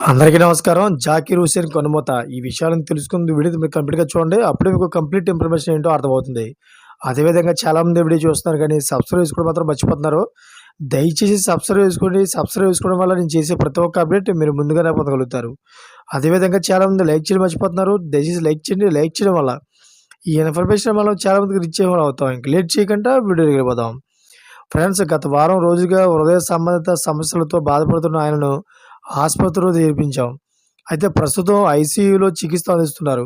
అందరికీ నమస్కారం. 'జాకీర్ హుస్సేన్ కన్నుమూత' ఈ విషయాలను తెలుసుకుంది వీడియో మీరు కంప్లీట్‌గా చూడండి. అప్పుడే మీకు కంప్లీట్ ఇన్ఫర్మేషన్ ఏంటో అర్థమవుతుంది. అదేవిధంగా చాలామంది వీడియో చూస్తున్నారు కానీ సబ్స్క్రైబ్ చేసుకోవడం మాత్రం మర్చిపోతున్నారు. దయచేసి సబ్స్క్రైబ్ చేసుకోండి. సబ్స్క్రైబ్ చేసుకోవడం వల్ల నేను చేసే ప్రతి ఒక్క అప్డేట్ మీరు ముందుగానే పొందగలుగుతారు. అదేవిధంగా చాలామంది లైక్ చేయడం మర్చిపోతున్నారు. దయచేసి లైక్ చేయండి. లైక్ చేయడం వల్ల ఈ ఇన్ఫర్మేషన్ మనం చాలామందికి రీచ్ అయ్యేవాళ్ళం అవుతాం. ఇంక లేట్ చేయకుండా వీడియోలోకి వెళ్ళిపోదాం. ఫ్రెండ్స్, గత వారం రోజుగా హృదయ సంబంధిత సమస్యలతో బాధపడుతున్న ఆయనను ఆసుపత్రిలో చేర్పించాం. అయితే ప్రస్తుతం ఐసీయూలో చికిత్స అందిస్తున్నారు.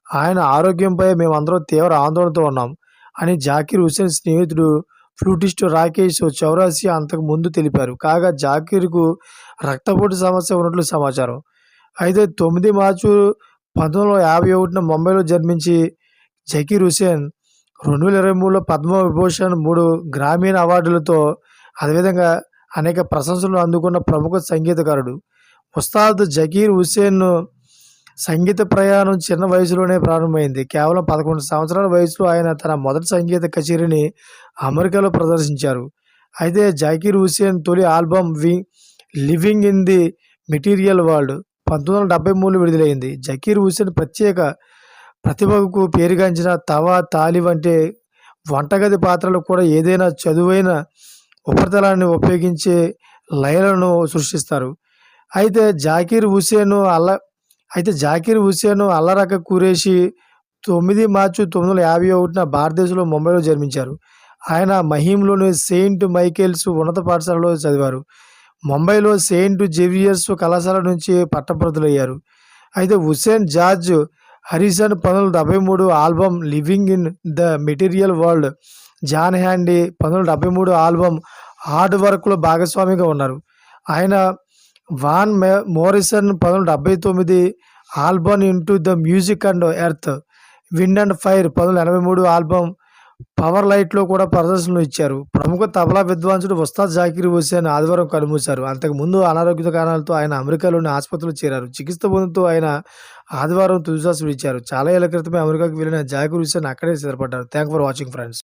ఆయన ఆరోగ్యంపై మేమందరం తీవ్ర ఆందోళనతో ఉన్నాం అని జాకీర్ హుస్సేన్ స్నేహితుడు ఫ్లూటిస్ట్ రాకేష్ చౌరాసియా అంతకు ముందు తెలిపారు. కాగా జాకీర్‌కు రక్తపోటు సమస్య ఉన్నట్లు సమాచారం. అయితే 9 మార్చి 1951న ముంబైలో జన్మించి జకీర్ హుస్సేన్ 2023లో పద్మవిభూషణ్, 3 గ్రామీణ అవార్డులతో అదేవిధంగా అనేక ప్రశంసలు అందుకున్న ప్రముఖ సంగీతకారుడు. ఉస్తాద్ జకీర్ హుస్సేన్ సంగీత ప్రయాణం చిన్న వయసులోనే ప్రారంభమైంది. కేవలం 11 సంవత్సరాల వయసులో ఆయన తన మొదటి సంగీత కచేరీని అమెరికాలో ప్రదర్శించారు. అయితే జాకీర్ హుస్సేన్ తొలి album 'living in the material world' 1973లో విడుదలైంది. జకీర్ హుస్సేన్ ప్రత్యేక ప్రతిభకు పేరుగాంచిన తవా, తాలి వంటి వంటగది పాత్రలు కూడా ఏదైనా చదువైన ఉపరితలాన్ని ఉపయోగించే లయలను సృష్టిస్తారు. అయితే జాకీర్ హుస్సేన్ అల్లరక ఖురేషీ 9 మార్చి 1951న భారతదేశంలో ముంబైలో జన్మించారు. ఆయన మహీంలోని సెయింట్ మైకేల్స్ ఉన్నత పాఠశాలలో చదివారు. ముంబైలో సెయింట్ జేవియర్స్ కళాశాల నుంచి పట్టభద్రులయ్యారు. అయితే Hussain George Harrison 1973 album 'living in the material world', John Handy 1973 album 'hard వర్క్'లో భాగస్వామిగా ఉన్నారు. ఆయన Van Morrison 1979 album 'into the music and earth', 'wind and fire' 1983 album 'power లైట్'లో కూడా ప్రదర్శనలు ఇచ్చారు. ప్రముఖ తబలా విద్వాంసుడు ఉస్తాద్ జాకీర్ హుస్సేన్ ఆదివారం కన్నుమూశారు. అంతకుముందు అనారోగ్య కారణాలతో ఆయన అమెరికాలోని ఆసుపత్రిలో చేరారు. చికిత్స పొందుతూ ఆయన ఆదివారం తుదిశ్వాస విడిచారు. చాలా ఏళ్ల క్రితమే అమెరికాకు వెళ్లిన జాకీర్ హుస్సేన్ అక్కడే స్థిరపడ్డారు. Thanks for watching friends.